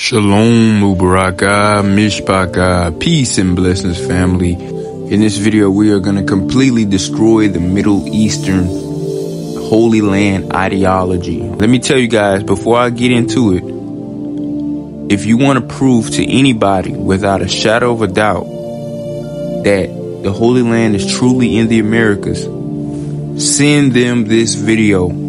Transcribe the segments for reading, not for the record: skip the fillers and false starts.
Shalom, Mubaraka, Mishpaka, peace and blessings, family. In this video, we are going to completely destroy the Middle Eastern Holy Land ideology. Let me tell you guys, before I get into it, if you want to prove to anybody without a shadow of a doubt that the Holy Land is truly in the Americas, send them this video.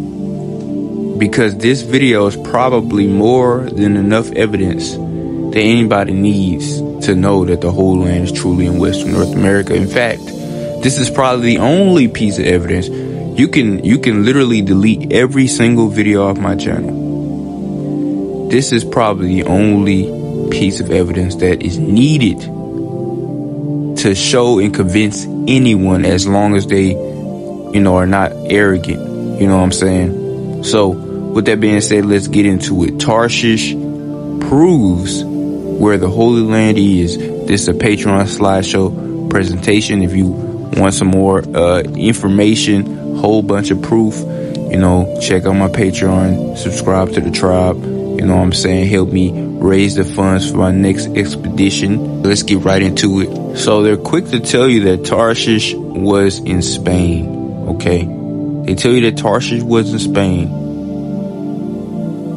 Because this video is probably more than enough evidence that anybody needs to know that the Holy Land is truly in Western North America. In fact, this is probably the only piece of evidence. You can literally delete every single video off my channel. This is probably the only piece of evidence that is needed to show and convince anyone, as long as they, are not arrogant. You know what I'm saying? So, with that being said, let's get into it. Tarshish proves where the Holy Land is. This is a Patreon slideshow presentation. If you want some more information, whole bunch of proof, check out my Patreon, subscribe to the tribe. You know what I'm saying? Help me raise the funds for my next expedition. Let's get right into it. So they're quick to tell you that Tarshish was in Spain, okay? They tell you that Tarshish was in Spain.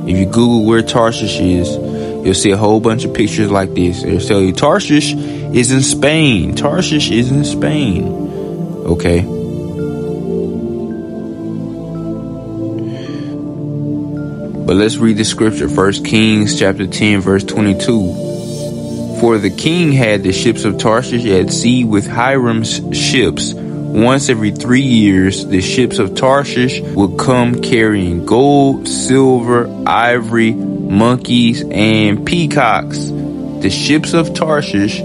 If you Google where Tarshish is, you'll see a whole bunch of pictures like this. They'll tell you Tarshish is in Spain. Tarshish is in Spain. Okay. But let's read the scripture. 1 Kings chapter 10, verse 22. For the king had the ships of Tarshish at sea with Hiram's ships. Once every 3 years, the ships of Tarshish would come carrying gold, silver, ivory, monkeys, and peacocks. The ships of Tarshish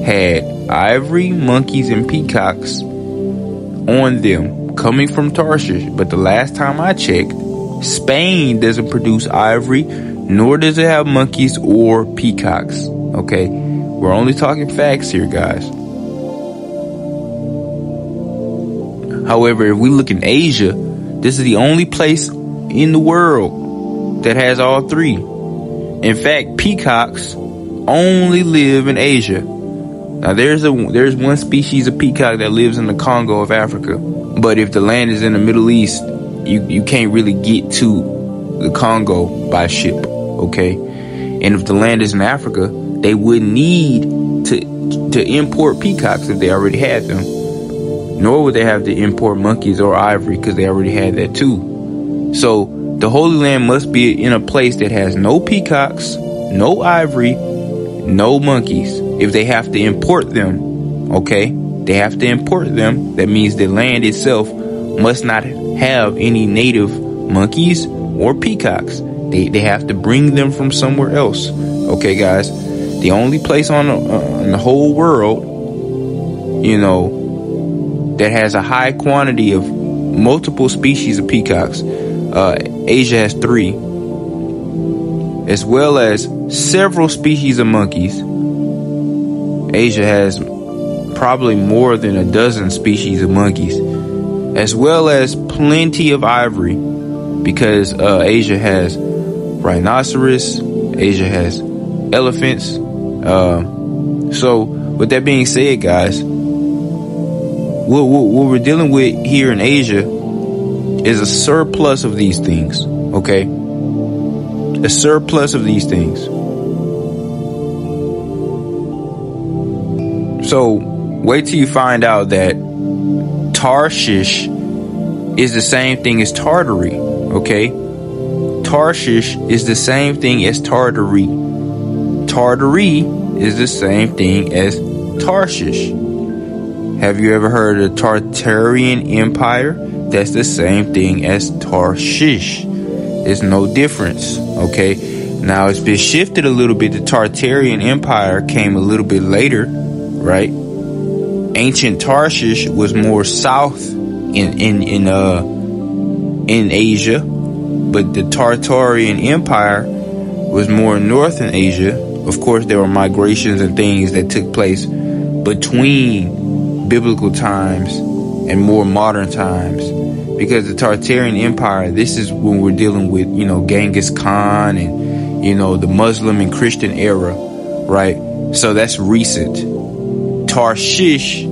had ivory, monkeys, and peacocks on them coming from Tarshish. But the last time I checked, Spain doesn't produce ivory, nor does it have monkeys or peacocks. Okay, we're only talking facts here, guys. However, if we look in Asia, this is the only place in the world that has all three. In fact, peacocks only live in Asia. Now, there's one species of peacock that lives in the Congo of Africa. But if the land is in the Middle East, you can't really get to the Congo by ship, okay? And if the land is in Africa, they wouldn't need to import peacocks if they already had them. Nor would they have to import monkeys or ivory, because they already had that too. So the Holy Land must be in a place that has no peacocks, no ivory, no monkeys. If they have to import them, okay, they have to import them. That means the land itself must not have any native monkeys or peacocks. They have to bring them from somewhere else. Okay, guys, the only place on the whole world, that has a high quantity of multiple species of peacocks. Asia has 3, as well as several species of monkeys. Asia has probably more than a dozen species of monkeys, as well as plenty of ivory, because Asia has rhinoceros, Asia has elephants. So with that being said, guys, what we're dealing with here in Asia is a surplus of these things, okay? A surplus of these things. So wait till you find out that Tarshish is the same thing as Tartary, okay? Tarshish is the same thing as Tartary. Tartary is the same thing as Tarshish. Have you ever heard of the Tartarian Empire? That's the same thing as Tarshish. There's no difference, okay? Now, it's been shifted a little bit. The Tartarian Empire came a little bit later, right? Ancient Tarshish was more south in Asia, but the Tartarian Empire was more north in Asia. Of course, there were migrations and things that took place between biblical times and more modern times, because the Tartarian Empire, this is when we're dealing with, Genghis Khan and, you know, the Muslim and Christian era, right? So that's recent. Tarshish,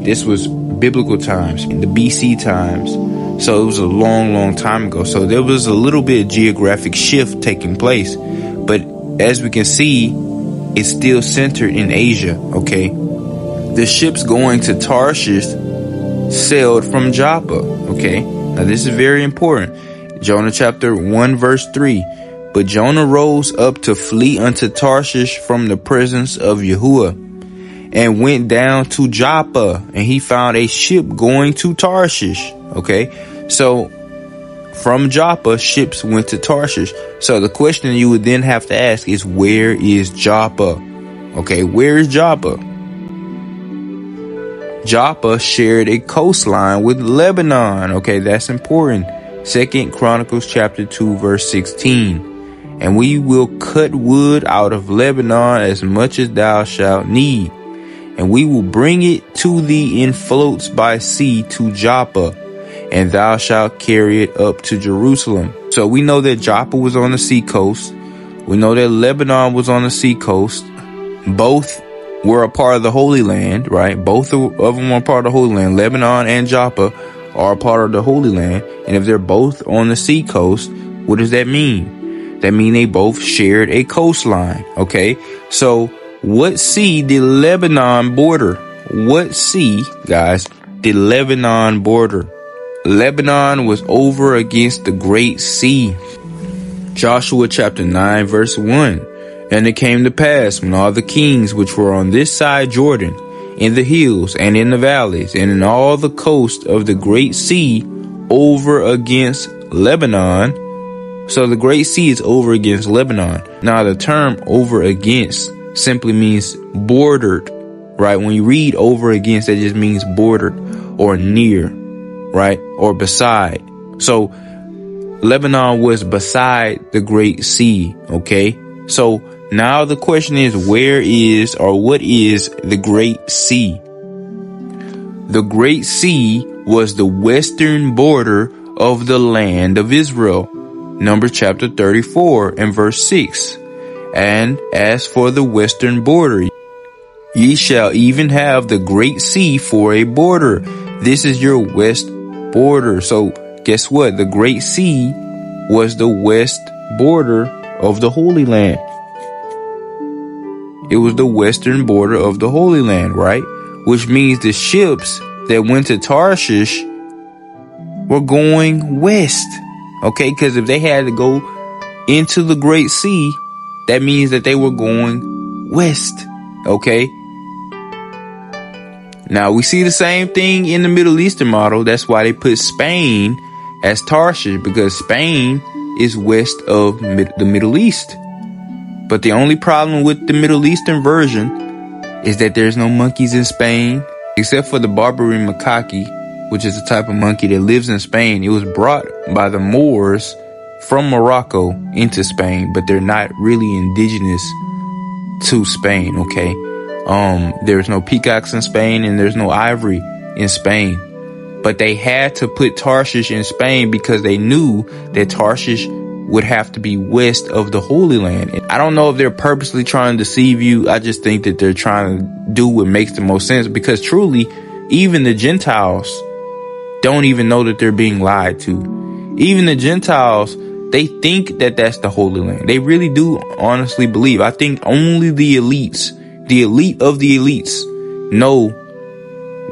this was biblical times, in the BC times. So it was a long, long time ago. So there was a little bit of geographic shift taking place. But as we can see, it's still centered in Asia, okay? The ships going to Tarshish sailed from Joppa, okay? Now this is very important. Jonah chapter 1 verse 3. But Jonah rose up to flee unto Tarshish from the presence of Yahuwah, and went down to Joppa, and he found a ship going to Tarshish, okay? So from Joppa, ships went to Tarshish. So the question you would then have to ask is, where is Joppa? Okay, where is Joppa? Joppa shared a coastline with Lebanon. Okay, that's important. 2 Chronicles chapter 2 verse 16. And we will cut wood out of Lebanon as much as thou shalt need, and we will bring it to thee in floats by sea to Joppa, and thou shalt carry it up to Jerusalem. So we know that Joppa was on the sea coast. We know that Lebanon was on the sea coast. Both were a part of the Holy Land, right? Both of them are part of the Holy Land. Lebanon and Joppa are a part of the Holy Land. And if they're both on the sea coast, what does that mean? That means they both shared a coastline, okay? So what sea did Lebanon border? What sea, guys, did Lebanon border? Lebanon was over against the Great Sea. Joshua chapter 9 verse 1. And it came to pass, when all the kings which were on this side Jordan, in the hills and in the valleys, and in all the coast of the Great Sea, over against Lebanon. So the Great Sea is over against Lebanon. Now the term over against simply means bordered, right? When you read over against, that just means bordered or near, right? Or beside. So Lebanon was beside the Great Sea, okay? So now the question is, where is, or what is the Great Sea? The Great Sea was the western border of the land of Israel. Numbers chapter 34 and verse 6. And as for the western border, ye shall even have the Great Sea for a border. This is your west border. So guess what? The Great Sea was the west border of the Holy Land. It was the western border of the Holy Land, right? Which means the ships that went to Tarshish were going west. Okay, because if they had to go into the Great Sea, that means that they were going west. Okay. Now we see the same thing in the Middle Eastern model. That's why they put Spain as Tarshish, because Spain is west of the Middle East. But the only problem with the Middle Eastern version is that there's no monkeys in Spain, except for the Barbary macaque, which is a type of monkey that lives in Spain. It was brought by the Moors from Morocco into Spain, but they're not really indigenous to Spain, okay? There's no peacocks in Spain, and there's no ivory in Spain. But they had to put Tarshish in Spain because they knew that Tarshish would have to be west of the Holy Land. And I don't know if they're purposely trying to deceive you. I just think that they're trying to do what makes the most sense, because truly, even the Gentiles don't even know that they're being lied to. Even the Gentiles, they think that that's the Holy Land. They really do honestly believe. I think only the elites, the elite of the elites, know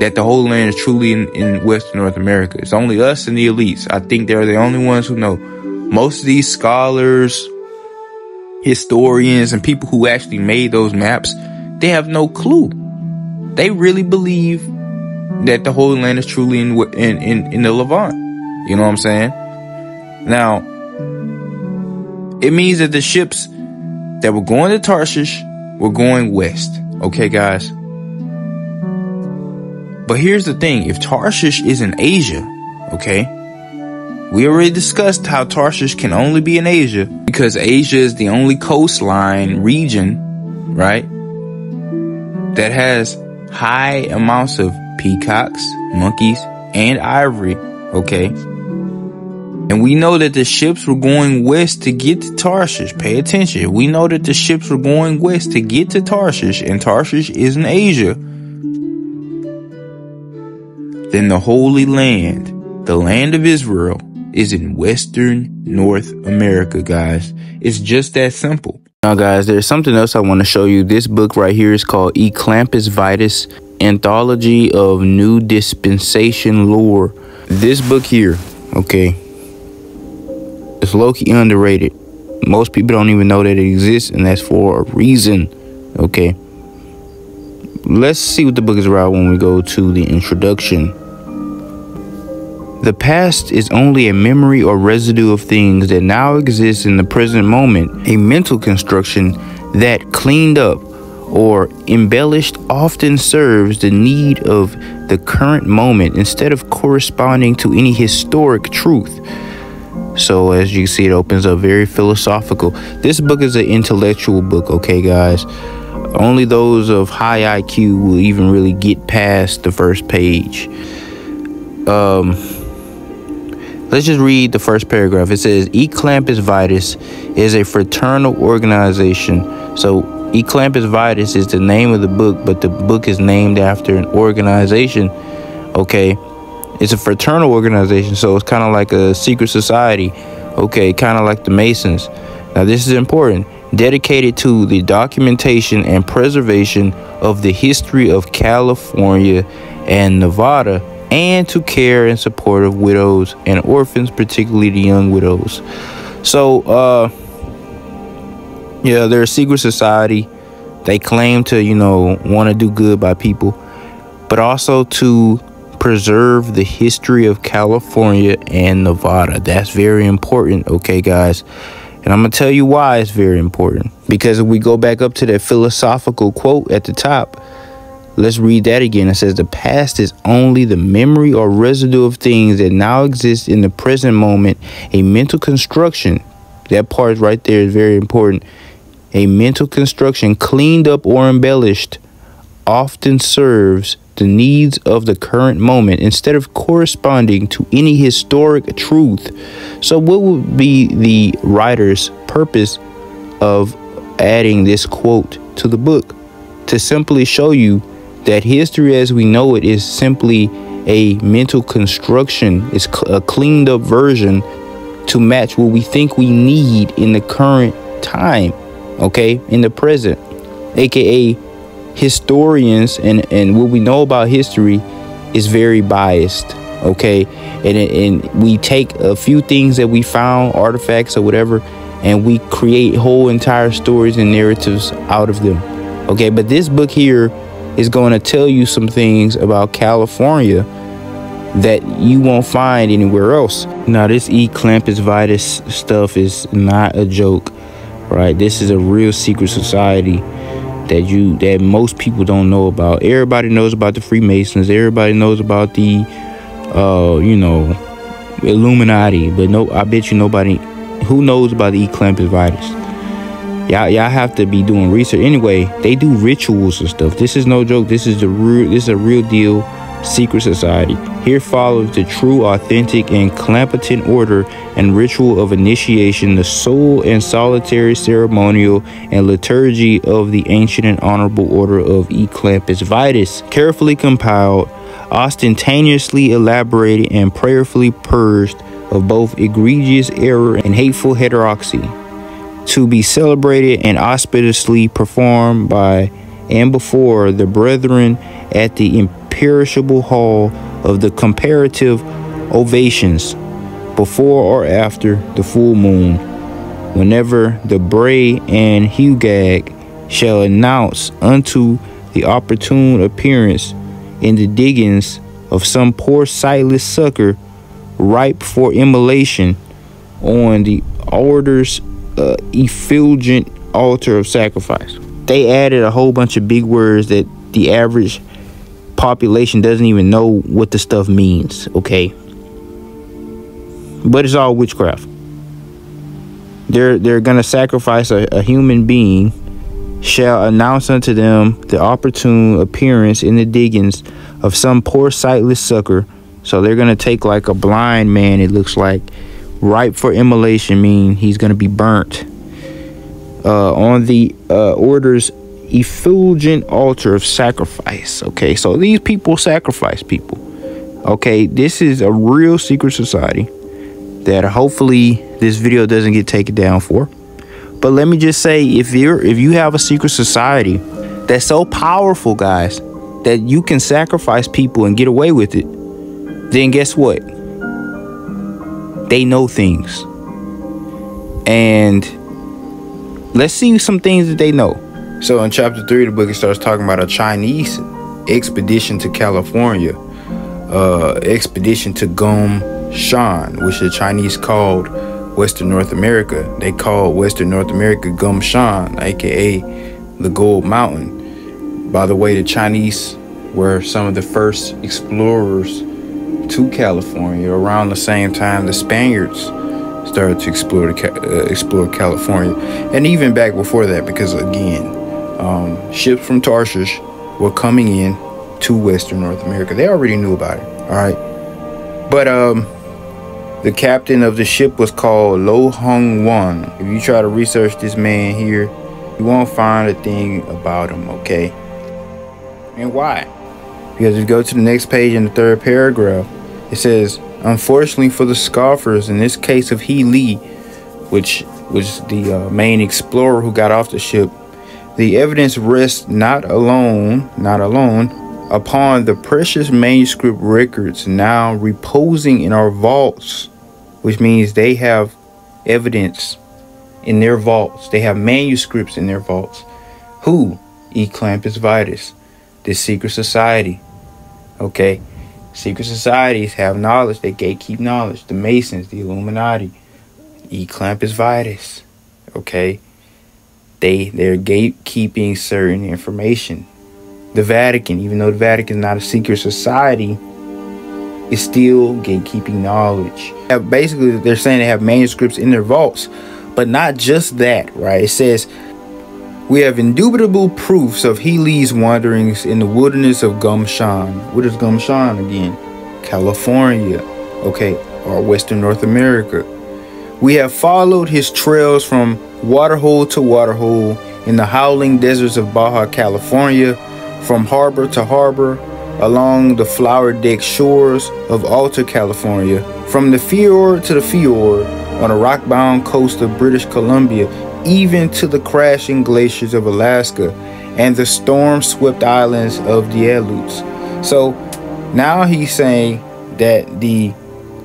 that the Holy Land is truly in Western North America. It's only us and the elites. I think they're the only ones who know. Most of these scholars, historians, and people who actually made those maps, they have no clue. They really believe that the Holy Land is truly in the Levant. You know what I'm saying? Now, it means that the ships that were going to Tarshish were going west. Okay, guys? But here's the thing. If Tarshish is in Asia, okay, we already discussed how Tarshish can only be in Asia because Asia is the only coastline region, right, that has high amounts of peacocks, monkeys, and ivory, okay? And we know that the ships were going west to get to Tarshish. Pay attention. We know that the ships were going west to get to Tarshish, and Tarshish is in Asia. Then the Holy Land, the land of Israel, is in Western North America, guys. It's just that simple. Now, guys, there's something else I want to show you. This book right here is called Eclampus Vitus, Anthology of New Dispensation Lore. This book here, okay, it's low-key underrated. Most people don't even know that it exists, and that's for a reason, okay? Let's see what the book is about when we go to the introduction. The past is only a memory or residue of things that now exist in the present moment. A mental construction that, cleaned up or embellished, often serves the need of the current moment instead of corresponding to any historic truth. So as you see, it opens up very philosophical. This book is an intellectual book, okay, guys? Only those of high IQ will even really get past the first page. Let's just read the first paragraph. It says, Eclampus Vitus is a fraternal organization. So Eclampus Vitus is the name of the book, but the book is named after an organization, okay? It's a fraternal organization, so it's kind of like a secret society, okay, kind of like the Masons. Now, this is important. Dedicated to the documentation and preservation of the history of California and Nevada, and to care and support of widows and orphans, particularly the young widows. So, yeah, they're a secret society. They claim to, you know, want to do good by people, but also to preserve the history of California and Nevada. That's very important, okay, guys? And I'm going to tell you why it's very important. Because if we go back up to that philosophical quote at the top, let's read that again. It says, the past is only the memory or residue of things that now exist in the present moment. A mental construction, that part right there is very important. A mental construction cleaned up or embellished often serves the needs of the current moment instead of corresponding to any historic truth. So what would be the writer's purpose of adding this quote to the book? To simply show you that history as we know it is simply a mental construction. It's a cleaned up version to match what we think we need in the current time, okay, in the present, aka historians and what we know about history is very biased, okay, and we take a few things that we found, artifacts or whatever, and we create whole entire stories and narratives out of them, okay? But this book here is going to tell you some things about California that you won't find anywhere else. Now, this Eclampus Vitus stuff is not a joke, right? This is a real secret society that most people don't know about. Everybody knows about the Freemasons. Everybody knows about the, you know, Illuminati. But no, I bet you nobody who knows about the Eclampus Vitus. Y'all have to be doing research. Anyway, they do rituals and stuff. This is no joke. This is a real deal secret society. Here follows the true, authentic, and Clamperton order and ritual of initiation, the sole and solitary ceremonial and liturgy of the ancient and honorable order of Eclampus Vitus, carefully compiled, ostentatiously elaborated, and prayerfully purged of both egregious error and hateful heterodoxy, to be celebrated and auspiciously performed by and before the brethren at the imperishable hall of the comparative ovations, before or after the full moon, whenever the Bray and Hugag shall announce unto the opportune appearance in the diggings of some poor sightless sucker ripe for immolation on the order's effulgent altar of sacrifice. They added a whole bunch of big words that the average population doesn't even know what the stuff means, okay? But it's all witchcraft. They're gonna sacrifice a human being, shall announce unto them the opportune appearance in the diggings of some poor sightless sucker. So they're gonna take like a blind man, it looks like, ripe for immolation, mean he's going to be burnt on the order's effulgent altar of sacrifice. Okay, so these people sacrifice people. Okay, this is a real secret society that hopefully this video doesn't get taken down for. But let me just say, if you have a secret society that's so powerful, guys, that you can sacrifice people and get away with it, then guess what? They know things. And let's see some things that they know. So in chapter 3 of the book, it starts talking about a Chinese expedition to California. Expedition to Gumshan, which the Chinese called Western North America. They called Western North America Gumshan, aka the Gold Mountain. By the way, the Chinese were some of the first explorers to California. Around the same time the Spaniards started to explore California, and even back before that, because again, ships from Tarshish were coming in to Western North America. They already knew about it, all right? But the captain of the ship was called Lo Hong Wan. If you try to research this man here, you won't find a thing about him, okay? And why? Because if you go to the next page in the third paragraph, it says, unfortunately for the scoffers, in this case of He Li, which was the main explorer who got off the ship, the evidence rests not alone upon the precious manuscript records now reposing in our vaults, which means they have evidence in their vaults. They have manuscripts in their vaults. Who? E. Clampus Vitus, this secret society. Okay, secret societies have knowledge. They gatekeep knowledge. The Masons, the Illuminati, E. Clampus Vitus. Okay, they're gatekeeping certain information. The Vatican, even though the Vatican is not a secret society, is still gatekeeping knowledge. Basically, they're saying they have manuscripts in their vaults, but not just that, right? It says, we have indubitable proofs of He Li's wanderings in the wilderness of Gumshan. What is Gumshan again? California, okay, or Western North America. We have followed his trails from waterhole to waterhole in the howling deserts of Baja California, from harbor to harbor, along the flower-decked shores of Alta California, from the fjord to the fjord, on the rock-bound coast of British Columbia, even to the crashing glaciers of Alaska and the storm-swept islands of the Aleutians. So now he's saying that the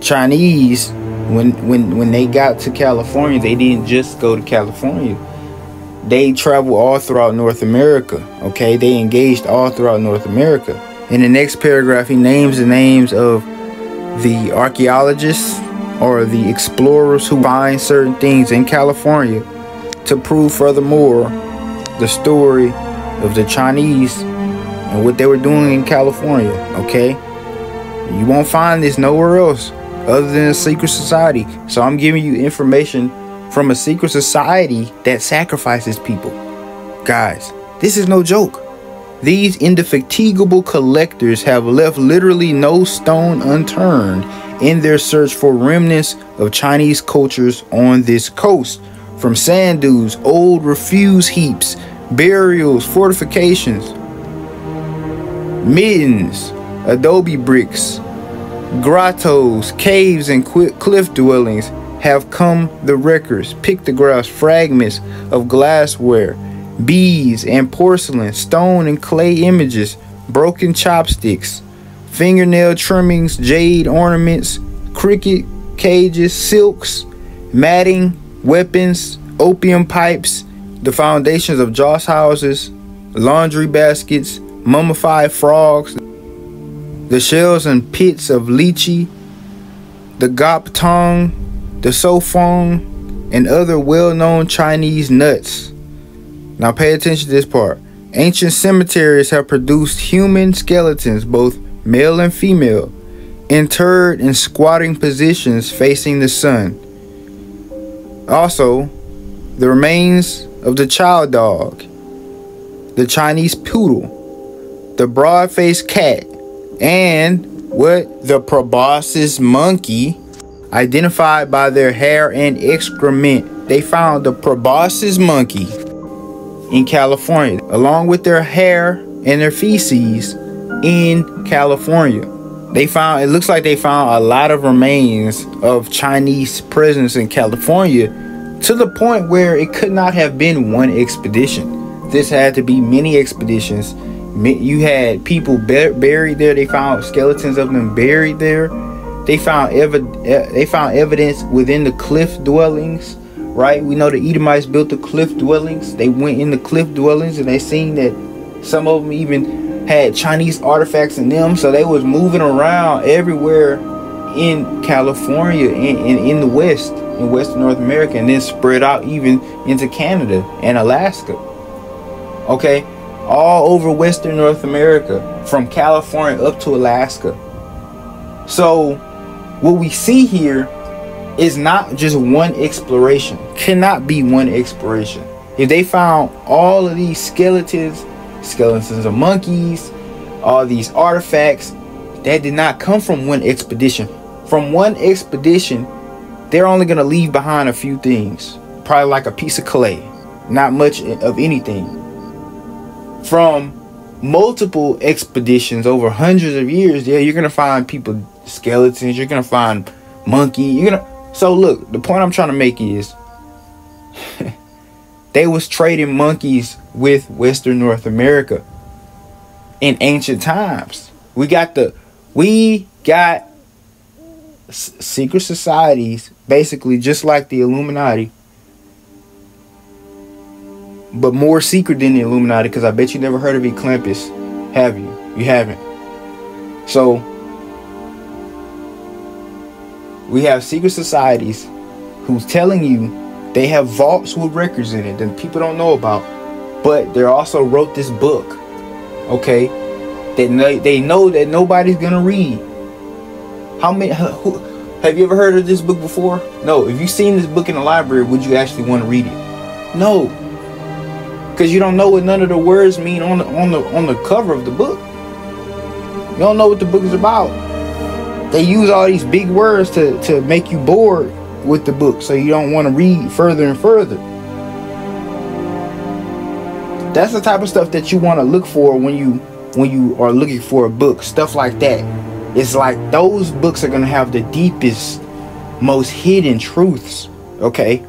Chinese, when they got to California, they didn't just go to California. They traveled all throughout North America. Okay, they engaged all throughout North America. In the next paragraph, he names the names of the archaeologists or the explorers who find certain things in California to prove furthermore the story of the Chinese and what they were doing in California. Okay, you won't find this nowhere else other than a secret society. So I'm giving you information from a secret society that sacrifices people. Guys, this is no joke. These indefatigable collectors have left literally no stone unturned in their search for remnants of Chinese cultures on this coast. From sand dunes, old refuse heaps, burials, fortifications, middens, adobe bricks, grottos, caves, and cliff dwellings have come the records, pictographs, fragments of glassware, beads and porcelain, stone and clay images, broken chopsticks, fingernail trimmings, jade ornaments, cricket cages, silks, matting, weapons, opium pipes, the foundations of joss houses, laundry baskets, mummified frogs, the shells and pits of lychee, the gop tong, the sofong, and other well-known Chinese nuts. Now pay attention to this part. Ancient cemeteries have produced human skeletons, both male and female, interred in squatting positions facing the sun. Also, the remains of the chow dog, the Chinese poodle, the broad-faced cat, and the proboscis monkey. identified by their hair and excrement. They found the proboscis monkey in California, along with their hair and their feces in California. It looks like they found a lot of remains of Chinese presence in California, to the point where it could not have been one expedition. This had to be many expeditions. You had people buried there. They found skeletons of them buried there. They found evidence within the cliff dwellings, right? We know the Edomites built the cliff dwellings. They went in the cliff dwellings and they seen that some of them even had Chinese artifacts in them. So they was moving around everywhere in California, in the West, in Western North America, and then spread out even into Canada and Alaska. Okay, all over Western North America, from California up to Alaska. So what we see here is not just one exploration, cannot be one exploration. If they found all of these skeletons of monkeys, all these artifacts, that did not come from one expedition. From one expedition, they're only going to leave behind a few things, probably like a piece of clay, not much of anything. From multiple expeditions over hundreds of years, yeah, you're going to find people, skeletons, you're going to find monkey, so look, the point I'm trying to make is they was trading monkeys with Western North America in ancient times. We got secret societies, basically just like the Illuminati, but more secret than the Illuminati, because I bet you never heard of Eclampus, have you? You haven't. So we have secret societies who's telling you they have vaults with records in it that people don't know about, but they also wrote this book, okay, that they know that nobody's gonna read. Have you ever heard of this book before? No. If you've seen this book in the library, would you actually want to read it? No, because you don't know what none of the words mean on the cover of the book. You don't know what the book is about. They use all these big words to make you bored with the book, so you don't want to read further and further. That's the type of stuff that you want to look for when you are looking for a book. Stuff like that. It's like those books are going to have the deepest, most hidden truths, okay?